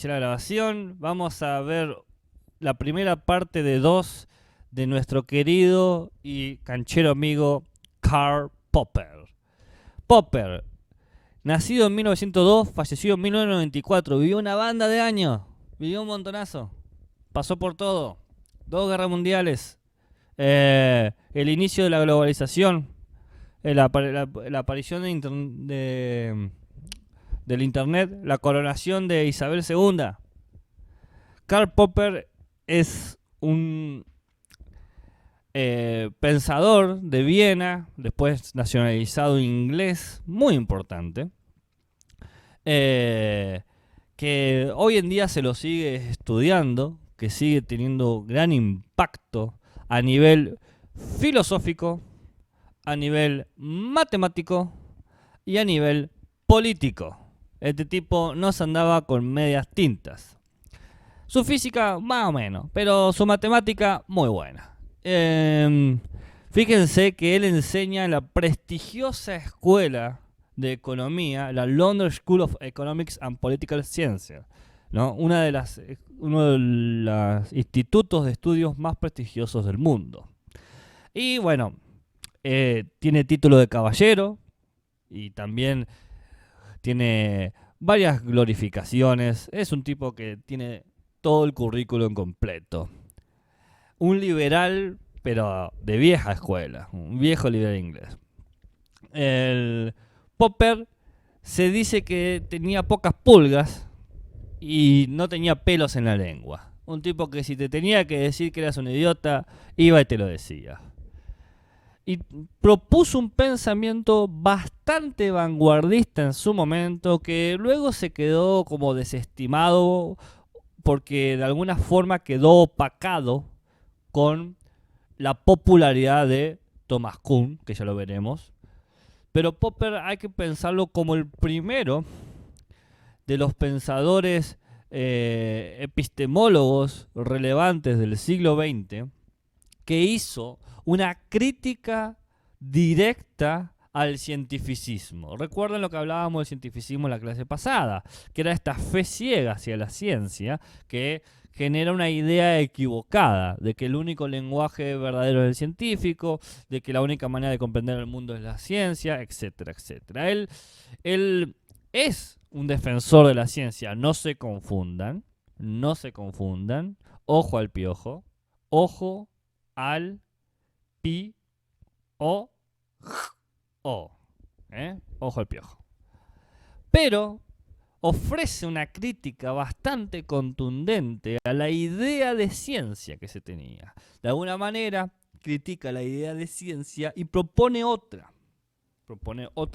iniciar la grabación. Vamos a ver la primera parte de 2 de nuestro querido y canchero amigo Karl Popper. Popper, nacido en 1902, fallecido en 1994, vivió una banda de años, vivió un montonazo, pasó por todo, 2 guerras mundiales, el inicio de la globalización, la aparición del internet, la coronación de Isabel II. Karl Popper es un pensador de Viena, después nacionalizado inglés, muy importante, que hoy en día se lo sigue estudiando, que sigue teniendo gran impacto a nivel filosófico, a nivel matemático y a nivel político. Este tipo no se andaba con medias tintas. Su física, más o menos, pero su matemática, muy buena. Fíjense que él enseña en la prestigiosa escuela de economía, la London School of Economics and Political Science, ¿no? Uno de los institutos de estudios más prestigiosos del mundo. Y bueno, tiene título de caballero y también tiene varias glorificaciones. Es un tipo que tiene todo el currículum completo. Un liberal, pero de vieja escuela. Un viejo liberal inglés. El Popper se dice que tenía pocas pulgas y no tenía pelos en la lengua. Un tipo que si te tenía que decir que eras un idiota, iba y te lo decía. Y propuso un pensamiento bastante vanguardista en su momento, que luego se quedó como desestimado porque de alguna forma quedó opacado con la popularidad de Thomas Kuhn, que ya lo veremos. Pero Popper hay que pensarlo como el primero de los pensadores epistemólogos relevantes del siglo XX que hizo una crítica directa al cientificismo. Recuerden lo que hablábamos del cientificismo en la clase pasada, que era esta fe ciega hacia la ciencia que genera una idea equivocada de que el único lenguaje verdadero es el científico, de que la única manera de comprender el mundo es la ciencia, etcétera, etcétera. Él es un defensor de la ciencia, no se confundan, ojo al piojo, ojo al pi o ojo al piojo. Pero ofrece una crítica bastante contundente a la idea de ciencia que se tenía. De alguna manera critica la idea de ciencia y propone otra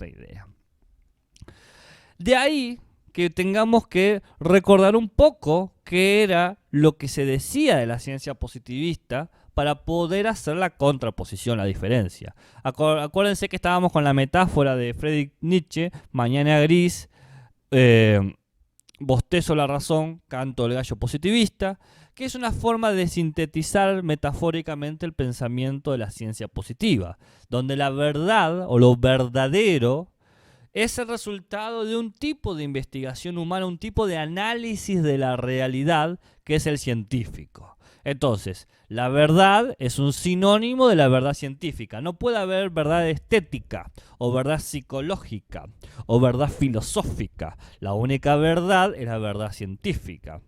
idea. De ahí que tengamos que recordar un poco qué era lo que se decía de la ciencia positivista para poder hacer la contraposición, la diferencia. Acuérdense que estábamos con la metáfora de Friedrich Nietzsche, mañana gris, bostezo la razón, canto el gallo positivista, que es una forma de sintetizar metafóricamente el pensamiento de la ciencia positiva, donde la verdad o lo verdadero es el resultado de un tipo de investigación humana, un tipo de análisis de la realidad que es el científico. Entonces, la verdad es un sinónimo de la verdad científica. No puede haber verdad estética, o verdad psicológica, o verdad filosófica. La única verdad es la verdad científica.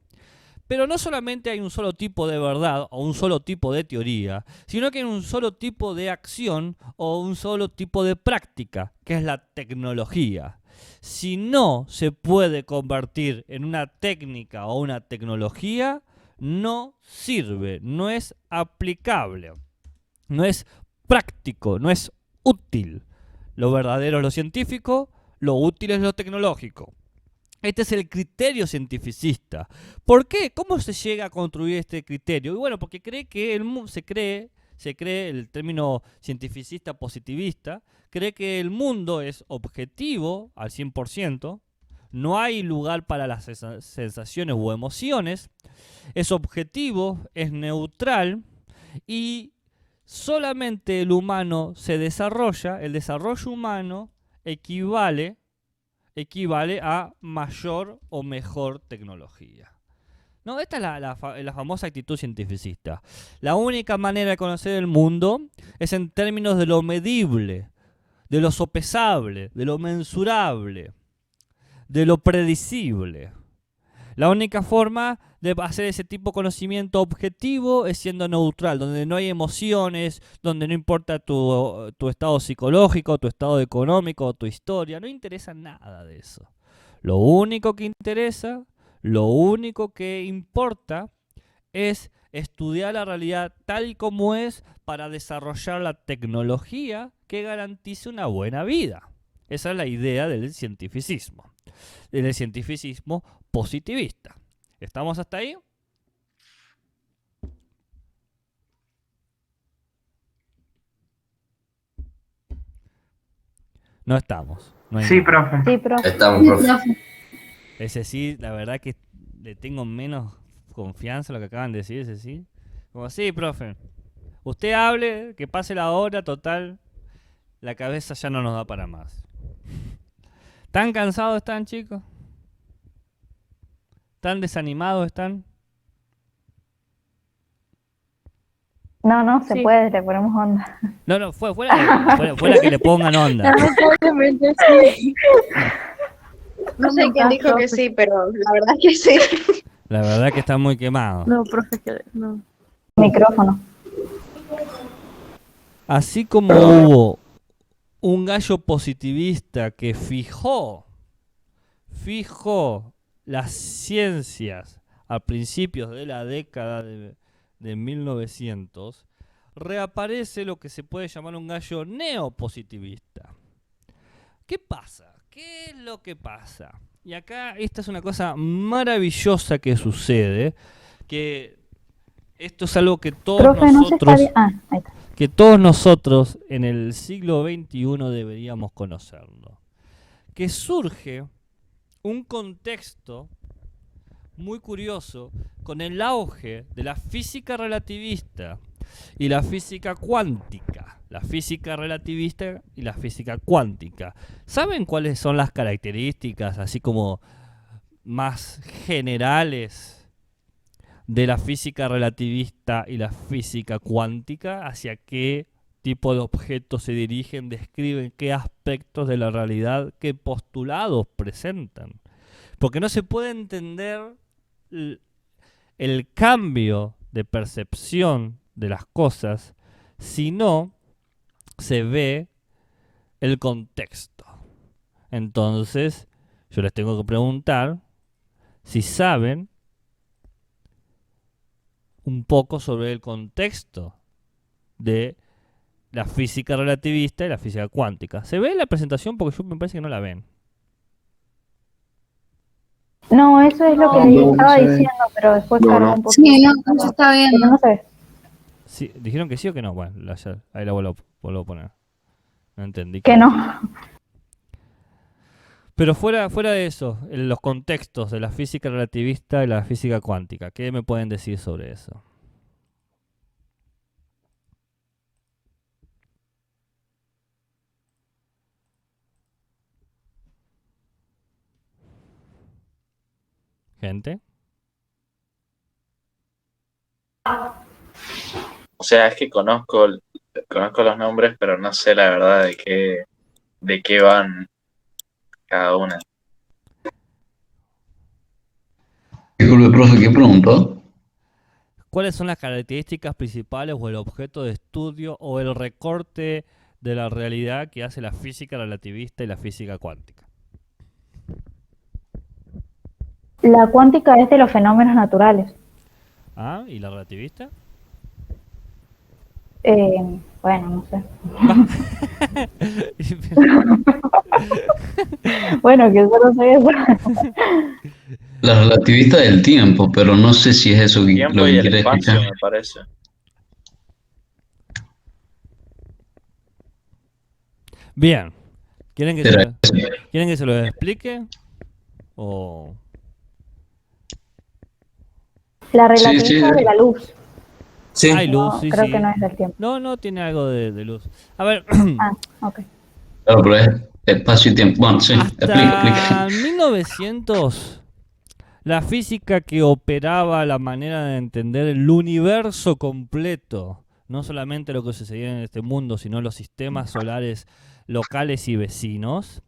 Pero no solamente hay un solo tipo de verdad o un solo tipo de teoría, sino que hay un solo tipo de acción o un solo tipo de práctica, que es la tecnología. Si no se puede convertir en una técnica o una tecnología, no sirve, no es aplicable, no es práctico, no es útil. Lo verdadero es lo científico, lo útil es lo tecnológico. Este es el criterio cientificista. ¿Por qué? ¿Cómo se llega a construir este criterio? Y bueno, porque se cree el término cientificista positivista, cree que el mundo es objetivo al 100%, no hay lugar para las sensaciones o emociones, es objetivo, es neutral y solamente el humano se desarrolla, el desarrollo humano equivale equivale a mayor o mejor tecnología. No, esta es la famosa actitud cientificista. La única manera de conocer el mundo es en términos de lo medible, de lo sopesable, de lo mensurable, de lo predecible. La única forma de hacer ese tipo de conocimiento objetivo es siendo neutral, donde no hay emociones, donde no importa tu estado psicológico, tu estado económico, tu historia, no interesa nada de eso. Lo único que interesa, lo único que importa es estudiar la realidad tal y como es para desarrollar la tecnología que garantice una buena vida. Esa es la idea del cientificismo positivista. ¿Estamos hasta ahí? No estamos. No hay Sí, nada. profe. Sí, profe. Estamos, profe. Ese sí, la verdad que le tengo menos confianza a lo que acaban de decir, ese sí. Como, sí, profe. Usted hable, que pase la hora, total. La cabeza ya no nos da para más. ¿Tan cansados están, chicos? ¿Tan desanimados están? No, se Sí. puede, le ponemos onda. No, fuera que le pongan onda. Lamentablemente sí. No sé quién dijo que sí, pero la verdad es que sí. La verdad que están muy quemados. No, profe, que no. Micrófono. Así como hubo un gallo positivista que fijó las ciencias a principios de la década de 1900, reaparece lo que se puede llamar un gallo neopositivista. ¿Qué pasa? ¿Qué es lo que pasa? Y acá esta es una cosa maravillosa que sucede, que esto es algo que todos Profe, no se está nosotros... bien. Ah, ahí está. que todos nosotros en el siglo XXI deberíamos conocerlo. Que surge un contexto muy curioso con el auge de la física relativista y la física cuántica. La física relativista y la física cuántica. ¿Saben cuáles son las características así como más generales de la física relativista y la física cuántica? ¿Hacia qué tipo de objetos se dirigen? ¿Describen qué aspectos de la realidad, qué postulados presentan? Porque no se puede entender el cambio de percepción de las cosas si no se ve el contexto. Entonces, yo les tengo que preguntar si saben un poco sobre el contexto de la física relativista y la física cuántica. ¿Se ve en la presentación? Porque yo me parece que no la ven. No, eso es lo que No, estaba no se ve. diciendo, pero después No, cargó no. un poquito. Sí, no, eso está bien. Pero no se ve. Sí, ¿dijeron que sí o que no? Bueno, ahí la vuelvo a poner. No entendí. Que no. Pero fuera de eso, en los contextos de la física relativista y la física cuántica, ¿qué me pueden decir sobre eso? ¿Gente? O sea, es que conozco los nombres, pero no sé la verdad de qué van cada una. Disculpe, profe, ¿qué preguntó? ¿Cuáles son las características principales o el objeto de estudio o el recorte de la realidad que hace la física relativista y la física cuántica? La cuántica es de los fenómenos naturales. ¿Ah? ¿Y la relativista? Bueno, no sé. Bueno, que solo sé eso. La relativista del tiempo, pero no sé si es eso El lo tiempo y que el quiere espacio, escuchar. me parece. Bien. ¿Quieren que, Será ¿Quieren que se lo explique? ¿O...? La Sí, relatividad sí. de la luz. Sí. Hay luz, No, sí, creo sí. que no es del tiempo. No, tiene algo de luz. A ver, Ah, ok. Claro, pero Espacio y tiempo. Bueno, sí, explica. Hasta 1900, la física que operaba la manera de entender el universo completo, no solamente lo que sucedía en este mundo, sino los sistemas solares locales y vecinos,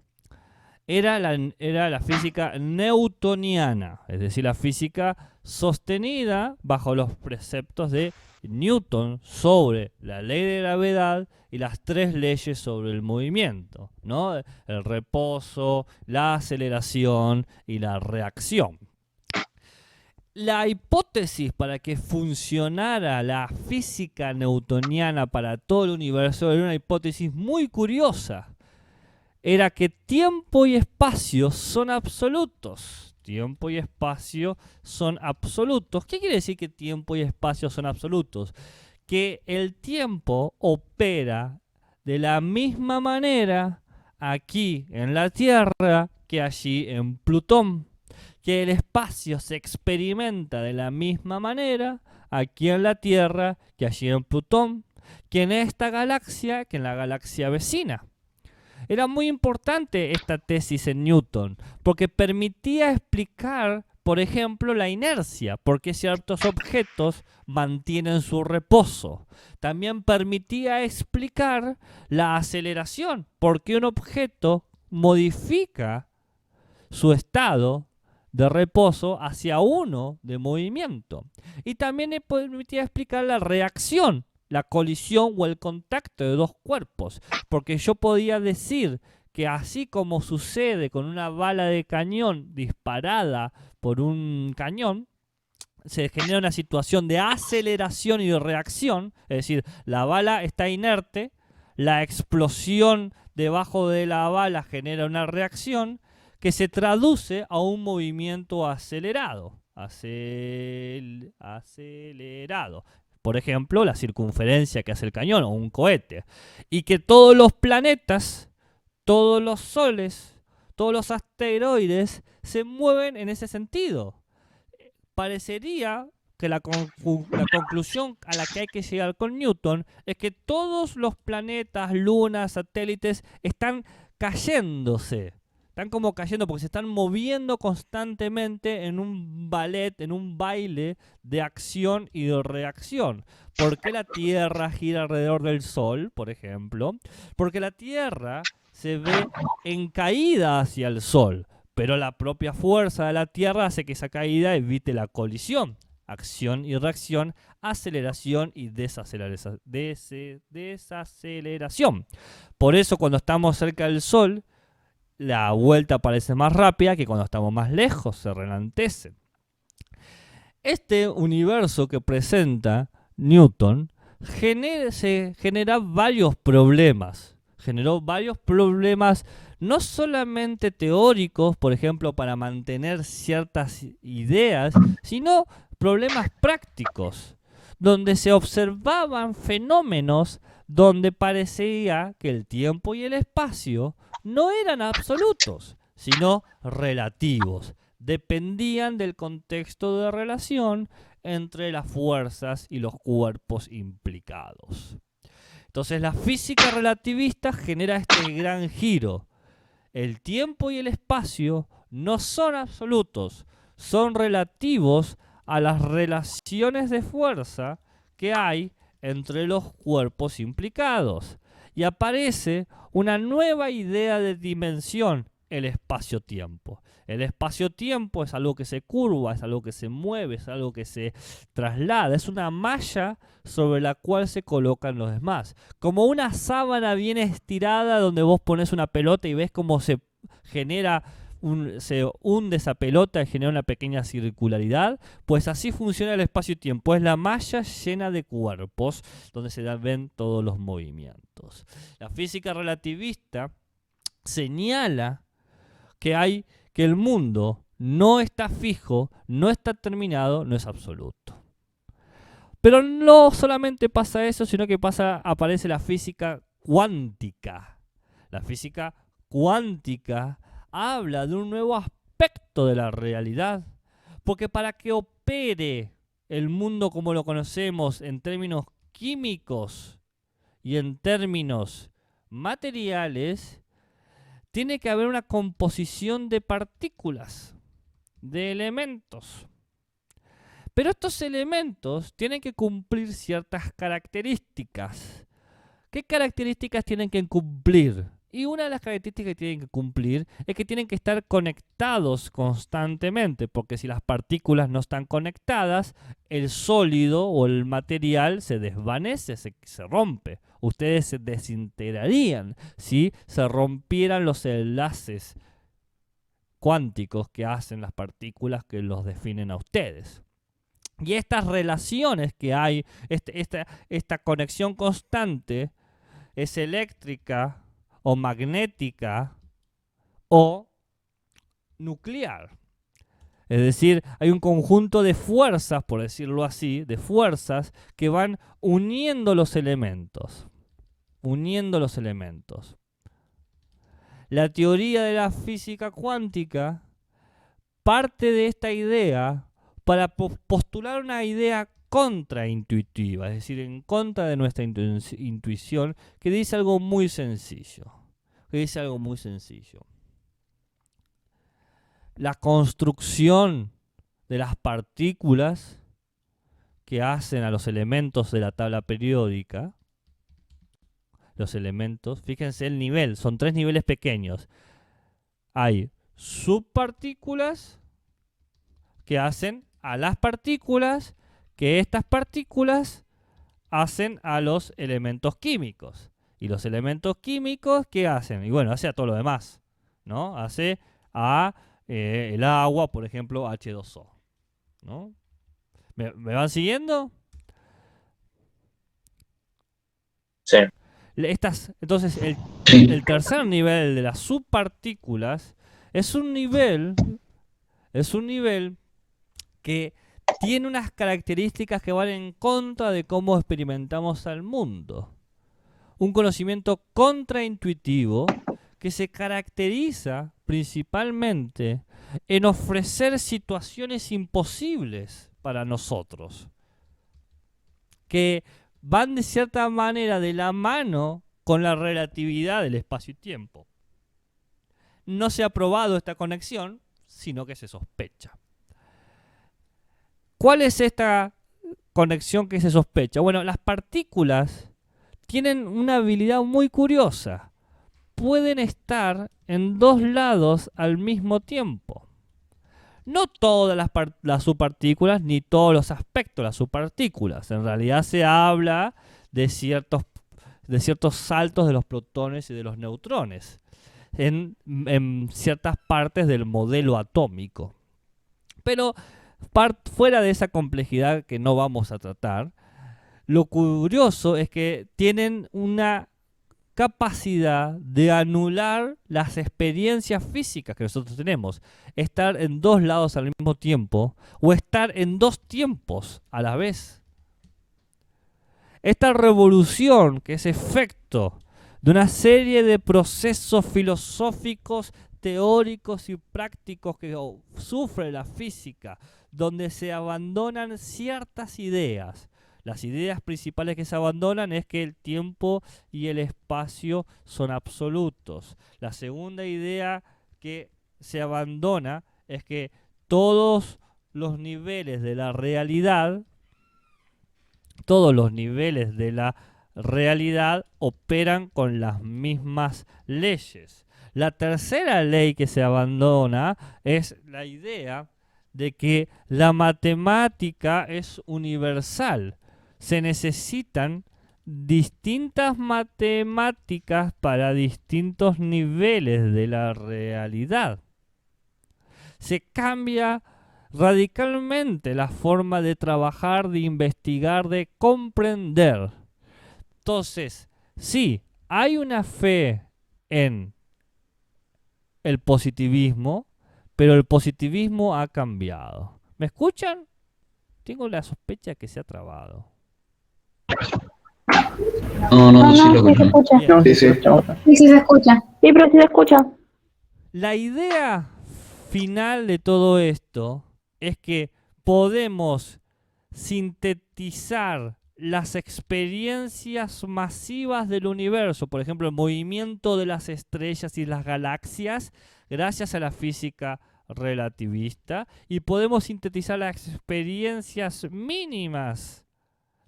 era la física newtoniana, es decir, la física sostenida bajo los preceptos de Newton sobre la ley de gravedad y las 3 leyes sobre el movimiento, ¿no? El reposo, la aceleración y la reacción. La hipótesis para que funcionara la física newtoniana para todo el universo era una hipótesis muy curiosa. Era que tiempo y espacio son absolutos. Tiempo y espacio son absolutos. ¿Qué quiere decir que tiempo y espacio son absolutos? Que el tiempo opera de la misma manera aquí en la Tierra que allí en Plutón. Que el espacio se experimenta de la misma manera aquí en la Tierra que allí en Plutón. Que en esta galaxia que en la galaxia vecina. Era muy importante esta tesis en Newton, porque permitía explicar, por ejemplo, la inercia, porque ciertos objetos mantienen su reposo. También permitía explicar la aceleración, porque un objeto modifica su estado de reposo hacia uno de movimiento. Y también le permitía explicar la reacción, la colisión o el contacto de dos cuerpos, porque yo podía decir que así como sucede con una bala de cañón disparada por un cañón, se genera una situación de aceleración y de reacción, es decir, la bala está inerte, la explosión debajo de la bala genera una reacción que se traduce a un movimiento acelerado. Acelerado. Por ejemplo, la circunferencia que hace el cañón o un cohete. Y que todos los planetas, todos los soles, todos los asteroides se mueven en ese sentido. Parecería que la conclusión a la que hay que llegar con Newton es que todos los planetas, lunas, satélites están cayéndose. Están como cayendo porque se están moviendo constantemente en un ballet, en un baile de acción y de reacción. ¿Por qué la Tierra gira alrededor del Sol, por ejemplo? Porque la Tierra se ve en caída hacia el Sol, pero la propia fuerza de la Tierra hace que esa caída evite la colisión. Acción y reacción, aceleración y desaceleración. Por eso cuando estamos cerca del Sol, la vuelta parece más rápida que cuando estamos más lejos, se ralentece. Este universo que presenta Newton genera varios problemas. Generó varios problemas no solamente teóricos, por ejemplo, para mantener ciertas ideas, sino problemas prácticos, donde se observaban fenómenos donde parecía que el tiempo y el espacio no eran absolutos, sino relativos. Dependían del contexto de relación entre las fuerzas y los cuerpos implicados. Entonces la física relativista genera este gran giro. El tiempo y el espacio no son absolutos, son relativos a las relaciones de fuerza que hay entre los cuerpos implicados. Y aparece una nueva idea de dimensión, el espacio-tiempo. El espacio-tiempo es algo que se curva, es algo que se mueve, es algo que se traslada. Es una malla sobre la cual se colocan los demás. Como una sábana bien estirada donde vos pones una pelota y ves cómo se genera se hunde esa pelota y genera una pequeña circularidad, pues así funciona el espacio-tiempo. Es la malla llena de cuerpos donde se ven todos los movimientos. La física relativista señala que el mundo no está fijo, no está terminado, no es absoluto. Pero no solamente pasa eso, sino que aparece la física cuántica. La física cuántica habla de un nuevo aspecto de la realidad, porque para que opere el mundo como lo conocemos en términos químicos y en términos materiales, tiene que haber una composición de partículas, de elementos. Pero estos elementos tienen que cumplir ciertas características. ¿Qué características tienen que cumplir? Y una de las características que tienen que cumplir es que tienen que estar conectados constantemente, porque si las partículas no están conectadas, el sólido o el material se desvanece, se rompe. Ustedes se desintegrarían si se rompieran los enlaces cuánticos que hacen las partículas que los definen a ustedes. Y estas relaciones que hay, esta conexión constante, es eléctrica o magnética o nuclear. Es decir, hay un conjunto de fuerzas, por decirlo así, de fuerzas que van uniendo los elementos. Uniendo los elementos. La teoría de la física cuántica parte de esta idea para postular una idea contraintuitiva, es decir, en contra de nuestra intuición, que dice algo muy sencillo. La construcción de las partículas que hacen a los elementos de la tabla periódica, los elementos, fíjense el nivel, son 3 niveles pequeños. Hay subpartículas que hacen a las partículas, que estas partículas hacen a los elementos químicos. Y los elementos químicos, ¿qué hacen? Y bueno, hace a todo lo demás, ¿no? Hace a el agua, por ejemplo, H2O, ¿no? ¿Me van siguiendo? Sí. Entonces, el tercer nivel de las subpartículas es un nivel que tiene unas características que van en contra de cómo experimentamos al mundo. Un conocimiento contraintuitivo que se caracteriza principalmente en ofrecer situaciones imposibles para nosotros, que van de cierta manera de la mano con la relatividad del espacio y tiempo. No se ha probado esta conexión, sino que se sospecha. ¿Cuál es esta conexión que se sospecha? Bueno, las partículas tienen una habilidad muy curiosa. Pueden estar en dos lados al mismo tiempo. No todas las subpartículas ni todos los aspectos de las subpartículas. En realidad se habla de ciertos saltos de los protones y de los neutrones en ciertas partes del modelo atómico. Pero fuera de esa complejidad que no vamos a tratar, lo curioso es que tienen una capacidad de anular las experiencias físicas que nosotros tenemos. Estar en dos lados al mismo tiempo o estar en dos tiempos a la vez. Esta revolución, que es efecto de una serie de procesos filosóficos, teóricos y prácticos que sufre la física, donde se abandonan ciertas ideas. Las ideas principales que se abandonan es que el tiempo y el espacio son absolutos. La segunda idea que se abandona es que todos los niveles de la realidad, operan con las mismas leyes. La tercera ley que se abandona es la idea de que la matemática es universal. Se necesitan distintas matemáticas para distintos niveles de la realidad. Se cambia radicalmente la forma de trabajar, de investigar, de comprender. Entonces, sí, hay una fe en el positivismo, pero el positivismo ha cambiado. ¿Me escuchan? Tengo la sospecha que se ha trabado. No, sí lo sí se escucho. escucha. Sí, sí. Sí, sí se escucha. Sí, pero sí se escucha. La idea final de todo esto es que podemos sintetizar las experiencias masivas del universo, por ejemplo, el movimiento de las estrellas y las galaxias, gracias a la física relativista, y podemos sintetizar las experiencias mínimas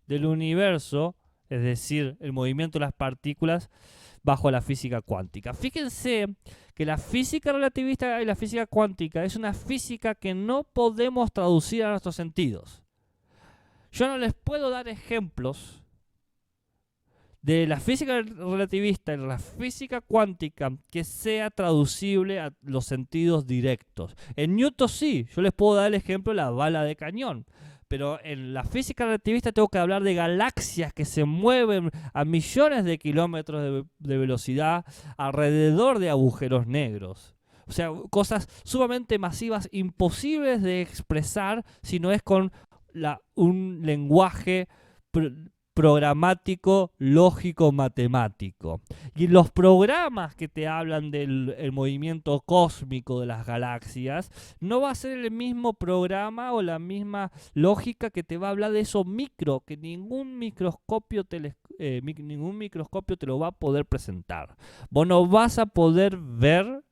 del universo, es decir, el movimiento de las partículas, bajo la física cuántica. Fíjense que la física relativista y la física cuántica es una física que no podemos traducir a nuestros sentidos. Yo no les puedo dar ejemplos de la física relativista y la física cuántica que sea traducible a los sentidos directos. En Newton sí, yo les puedo dar el ejemplo de la bala de cañón. Pero en la física relativista tengo que hablar de galaxias que se mueven a millones de kilómetros de velocidad alrededor de agujeros negros. O sea, cosas sumamente masivas, imposibles de expresar si no es con un lenguaje programático, lógico, matemático. Y los programas que te hablan del movimiento cósmico de las galaxias, no va a ser el mismo programa o la misma lógica que te va a hablar de eso micro, que ningún microscopio te lo va a poder presentar. Vos no vas a poder ver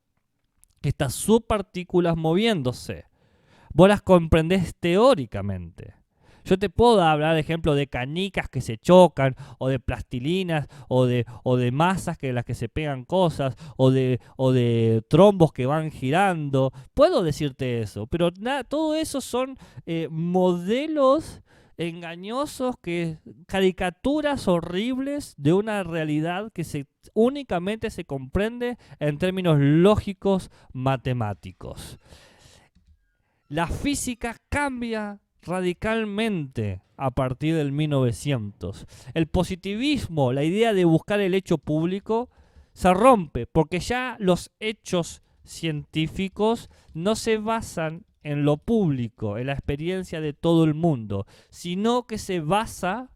estas subpartículas moviéndose. Vos las comprendés teóricamente. Yo te puedo hablar, de ejemplo, de canicas que se chocan, o de plastilinas, o de masas que las que se pegan cosas, o de trombos que van girando. Puedo decirte eso, pero nada, todo eso son modelos engañosos, caricaturas horribles de una realidad que únicamente se comprende en términos lógicos matemáticos. La física cambia radicalmente a partir del 1900. El positivismo, la idea de buscar el hecho público, se rompe porque ya los hechos científicos no se basan en lo público, en la experiencia de todo el mundo, sino que se basa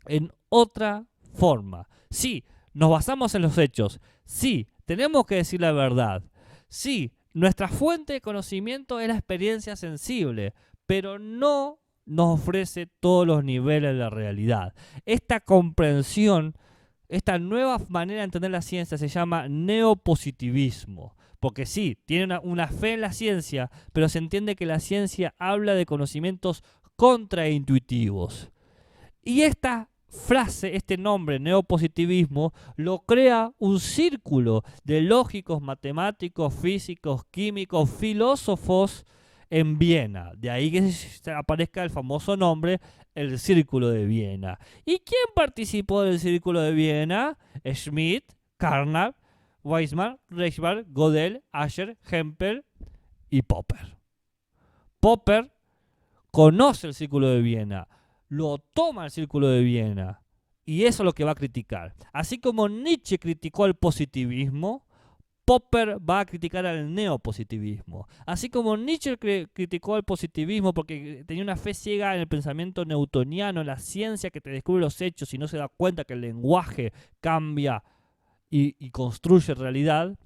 en otra forma. Sí, nos basamos en los hechos. Sí, tenemos que decir la verdad. Sí, nuestra fuente de conocimiento es la experiencia sensible, pero no nos ofrece todos los niveles de la realidad. Esta comprensión, esta nueva manera de entender la ciencia se llama neopositivismo. Porque sí, tiene una fe en la ciencia, pero se entiende que la ciencia habla de conocimientos contraintuitivos. Y esta frase, este nombre, neopositivismo, lo crea un círculo de lógicos, matemáticos, físicos, químicos, filósofos en Viena. De ahí que aparezca el famoso nombre, el Círculo de Viena. ¿Y quién participó del Círculo de Viena? Schmidt, Carnap, Weizmann, Reichberg, Gödel, Ascher, Hempel y Popper. Popper conoce el Círculo de Viena, lo toma el Círculo de Viena, y eso es lo que va a criticar. Así como Nietzsche criticó el positivismo, Popper va a criticar al neopositivismo. Así como Nietzsche criticó el positivismo porque tenía una fe ciega en el pensamiento newtoniano, en la ciencia que te descubre los hechos y no se da cuenta que el lenguaje cambia y construye realidad,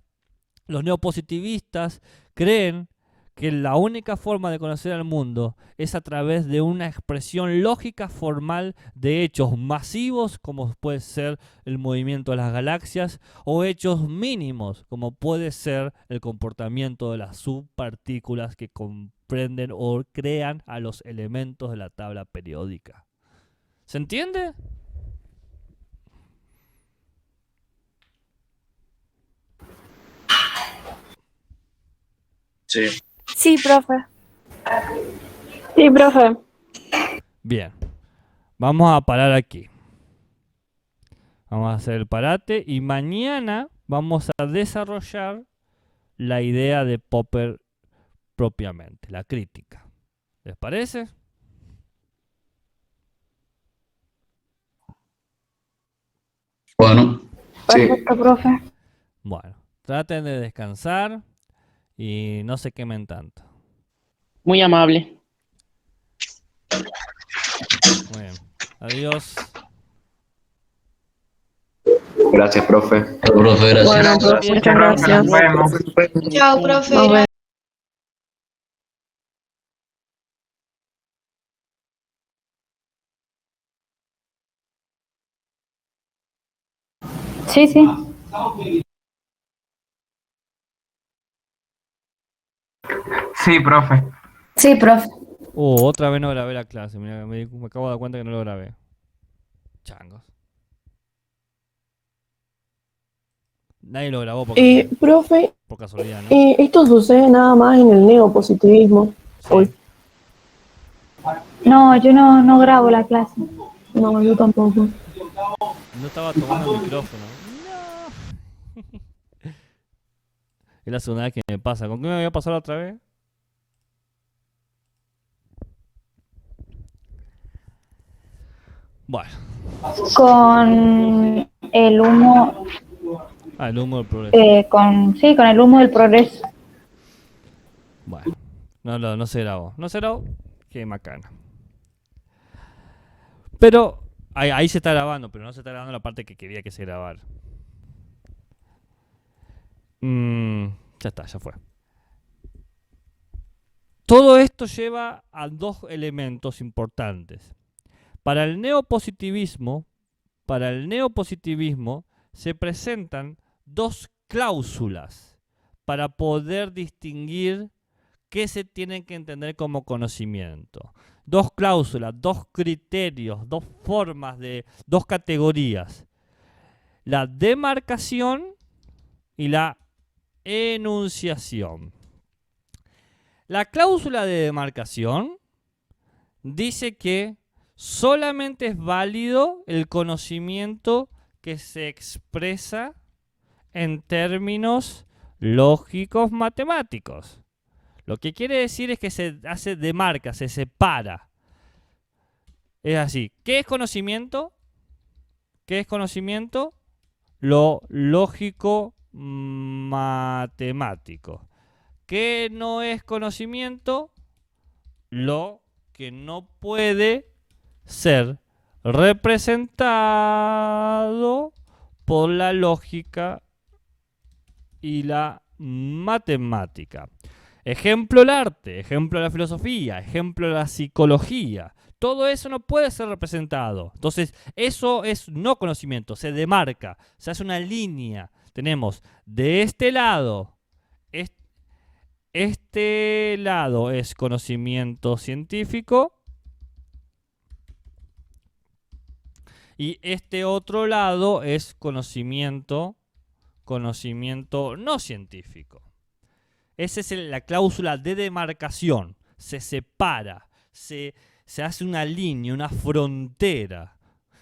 los neopositivistas creen que la única forma de conocer al mundo es a través de una expresión lógica formal de hechos masivos, como puede ser el movimiento de las galaxias, o hechos mínimos, como puede ser el comportamiento de las subpartículas que comprenden o crean a los elementos de la tabla periódica. ¿Se entiende? Sí. Sí, profe. Sí, profe. Bien, vamos a parar aquí. Vamos a hacer el parate y mañana vamos a desarrollar la idea de Popper propiamente, la crítica. ¿Les parece? Bueno, sí. Perfecto, profe. Bueno, traten de descansar y no se quemen tanto. Muy amable. Muy bien. Adiós. Gracias, profe. Profe, gracias. Bueno, profe, muchas gracias. Nos vemos. Chao, profe. Nos vemos. Sí, sí. Sí, profe. Sí, profe. Otra vez no grabé la clase. Mira, me acabo de dar cuenta que no lo grabé. Changos. Nadie lo grabó Profe, por casualidad, ¿no? esto sucede nada más en el neopositivismo. Sí. No, yo no grabo la clase. No, yo tampoco. No estaba tomando el micrófono. No. Es la segunda vez que me pasa. ¿Con qué me había pasado la otra vez? Bueno. Con el humo. El humo del progreso. Con el humo del progreso. Bueno. No se grabó. No se grabó. Qué macana. Pero ahí se está grabando, pero no se está grabando la parte que quería que se grabara. Ya está, ya fue. Todo esto lleva a dos elementos importantes. Para el neopositivismo se presentan dos cláusulas para poder distinguir qué se tiene que entender como conocimiento. Dos cláusulas, dos criterios, dos formas dos categorías. La demarcación y la enunciación. La cláusula de demarcación dice que solamente es válido el conocimiento que se expresa en términos lógicos matemáticos. Lo que quiere decir es que se hace demarca, se separa. Es así. ¿Qué es conocimiento? ¿Qué es conocimiento? Lo lógico matemático. ¿Qué no es conocimiento? Lo que no puede ser representado por la lógica y la matemática. Ejemplo el arte, ejemplo la filosofía, ejemplo la psicología. Todo eso no puede ser representado. Entonces, eso es no conocimiento, se demarca, se hace una línea. Tenemos de este lado, este lado es conocimiento científico y este otro lado es conocimiento no científico. Esa es la cláusula de demarcación. Se separa, se hace una línea, una frontera,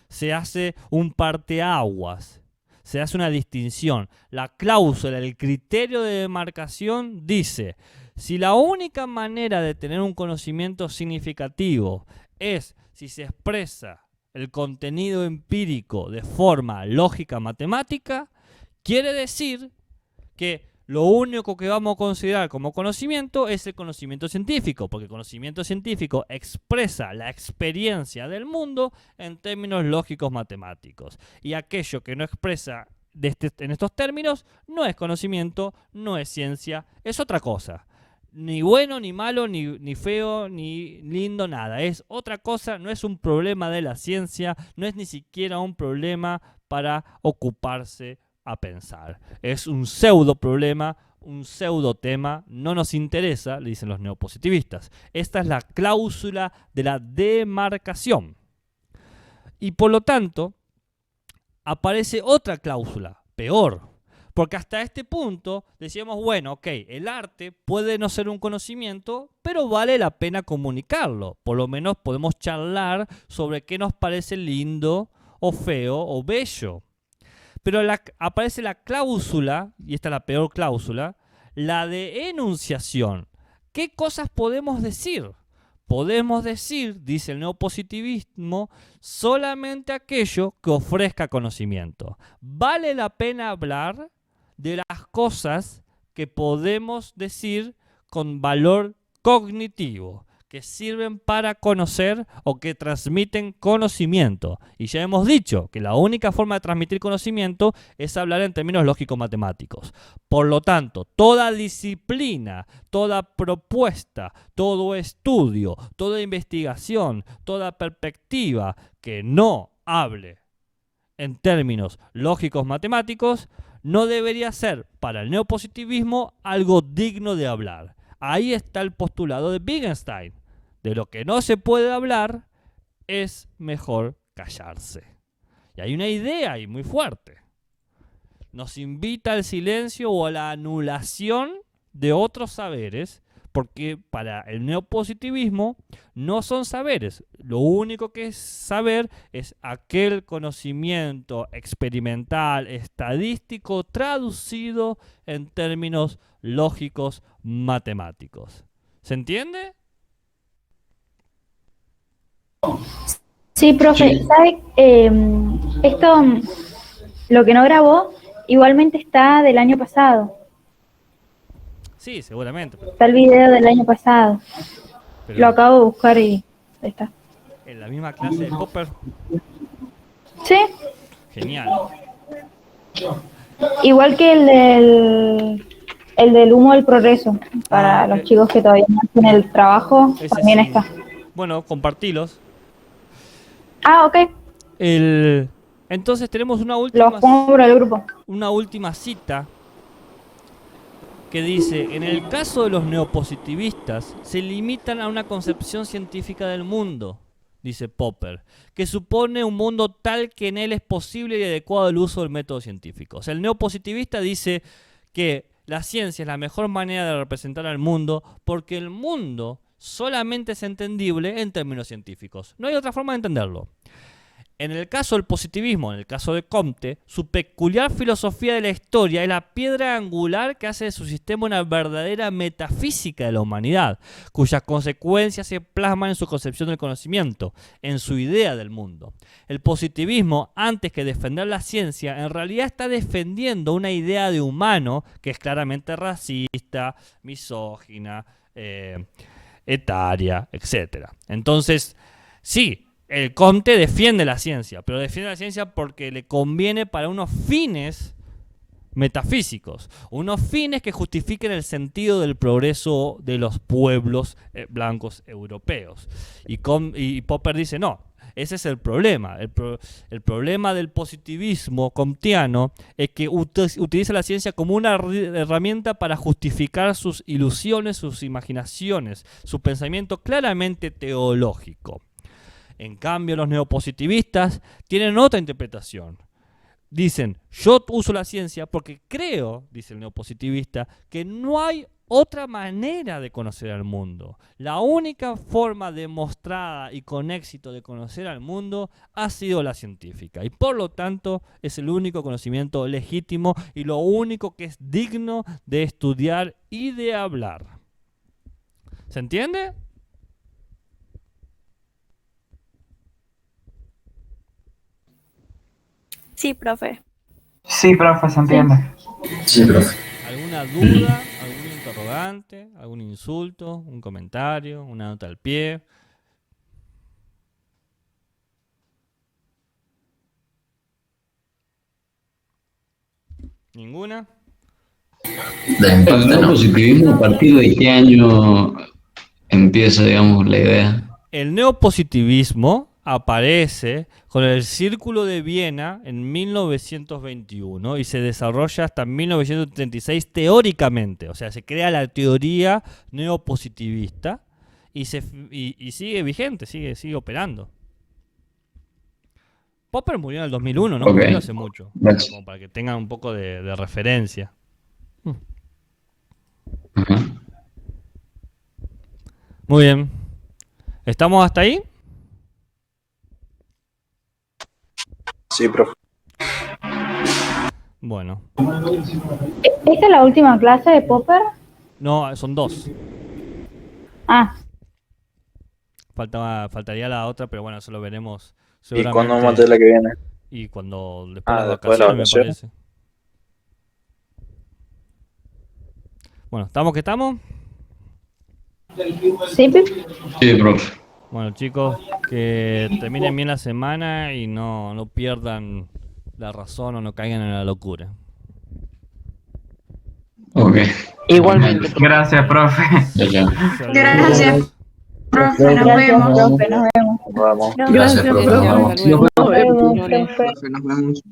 se hace un parteaguas, se hace una distinción. La cláusula, el criterio de demarcación dice, si la única manera de tener un conocimiento significativo es si se expresa el contenido empírico de forma lógica matemática, quiere decir que lo único que vamos a considerar como conocimiento es el conocimiento científico, porque el conocimiento científico expresa la experiencia del mundo en términos lógicos matemáticos. Y aquello que no expresa en estos términos no es conocimiento, no es ciencia, es otra cosa. Ni bueno, ni malo, ni feo, ni lindo, nada. Es otra cosa, no es un problema de la ciencia, no es ni siquiera un problema para ocuparse a pensar. Es un pseudo problema, un pseudo tema, no nos interesa, le dicen los neopositivistas. Esta es la cláusula de la demarcación. Y por lo tanto, aparece otra cláusula, peor. Porque hasta este punto decíamos, bueno, ok, el arte puede no ser un conocimiento, pero vale la pena comunicarlo. Por lo menos podemos charlar sobre qué nos parece lindo o feo o bello. Pero aparece la cláusula, y esta es la peor cláusula, la de enunciación. ¿Qué cosas podemos decir? Podemos decir, dice el neopositivismo, solamente aquello que ofrezca conocimiento. Vale la pena hablar de las cosas que podemos decir con valor cognitivo, que sirven para conocer o que transmiten conocimiento. Y ya hemos dicho que la única forma de transmitir conocimiento es hablar en términos lógico-matemáticos. Por lo tanto, toda disciplina, toda propuesta, todo estudio, toda investigación, toda perspectiva que no hable en términos lógicos matemáticos, no debería ser para el neopositivismo algo digno de hablar. Ahí está el postulado de Wittgenstein. De lo que no se puede hablar, es mejor callarse. Y hay una idea ahí muy fuerte. Nos invita al silencio o a la anulación de otros saberes, porque para el neopositivismo no son saberes. Lo único que es saber es aquel conocimiento experimental, estadístico, traducido en términos lógicos matemáticos. ¿Se entiende? Sí, profe, ¿sabe? Esto, lo que no grabó, igualmente está del año pasado. Sí, seguramente. Está el video del año pasado. Pero Lo acabo de buscar y ahí está. en la misma clase de Popper. Sí, Genial. igual que el del humo del progreso. Para los chicos que todavía no hacen el trabajo, Ese también sí. está. Bueno, compartilos. Ah, ok. Entonces tenemos Los pongo por el grupo. una última cita que dice: en el caso de los neopositivistas se limitan a una concepción científica del mundo, dice Popper, que supone un mundo tal que en él es posible y adecuado el uso del método científico. O sea, el neopositivista dice que la ciencia es la mejor manera de representar al mundo porque el mundo solamente es entendible en términos científicos. No hay otra forma de entenderlo. En el caso del positivismo, en el caso de Comte, su peculiar filosofía de la historia es la piedra angular que hace de su sistema una verdadera metafísica de la humanidad, cuyas consecuencias se plasman en su concepción del conocimiento, en su idea del mundo. El positivismo, antes que defender la ciencia, en realidad está defendiendo una idea de humano que es claramente racista, misógina, etaria, etc. Entonces, sí, el Comte defiende la ciencia, pero defiende la ciencia porque le conviene para unos fines metafísicos, unos fines que justifiquen el sentido del progreso de los pueblos blancos europeos. Y Popper dice, no, ese es el problema. El problema del positivismo comtiano es que utiliza la ciencia como una herramienta para justificar sus ilusiones, sus imaginaciones, su pensamiento claramente teológico. En cambio, los neopositivistas tienen otra interpretación. Dicen, yo uso la ciencia porque creo, dice el neopositivista, que no hay otra manera de conocer al mundo. La única forma demostrada y con éxito de conocer al mundo ha sido la científica. Y por lo tanto, es el único conocimiento legítimo y lo único que es digno de estudiar y de hablar. ¿Se entiende? Sí, profe. Sí, profe, se entiende. Sí, profe. ¿Alguna duda, algún interrogante, algún insulto, un comentario, una nota al pie? ¿Ninguna? El neopositivismo, ¿a partir de qué año empieza, digamos, la idea? El neopositivismo aparece con el Círculo de Viena en 1921 y se desarrolla hasta 1936 teóricamente. O sea, se crea la teoría neopositivista y sigue vigente, sigue operando. Popper murió en el 2001, no murió hace mucho. Gracias. Como para que tengan un poco de referencia. Muy bien. ¿Estamos hasta ahí? Sí, profe. Bueno. ¿Esta es la última clase de Popper? No, son dos. Ah, Faltaría la otra, pero bueno, eso lo veremos ¿Y seguramente. cuándo vamos a tener la que viene? Y cuando después de las después de las vacaciones, me vacaciones. parece. Bueno, ¿estamos que estamos? sí, Sí, profe. Bueno, chicos, que terminen bien la semana y no pierdan la razón o no caigan en la locura. Ok. Igualmente. Gracias, profe. Ya, ya. Saludos. Gracias, profe, nos gracias, vemos. profe, nos vemos. Nos vemos. Gracias, profe. profe. Nos vemos. Nos vemos, profe. Profe, nos vemos.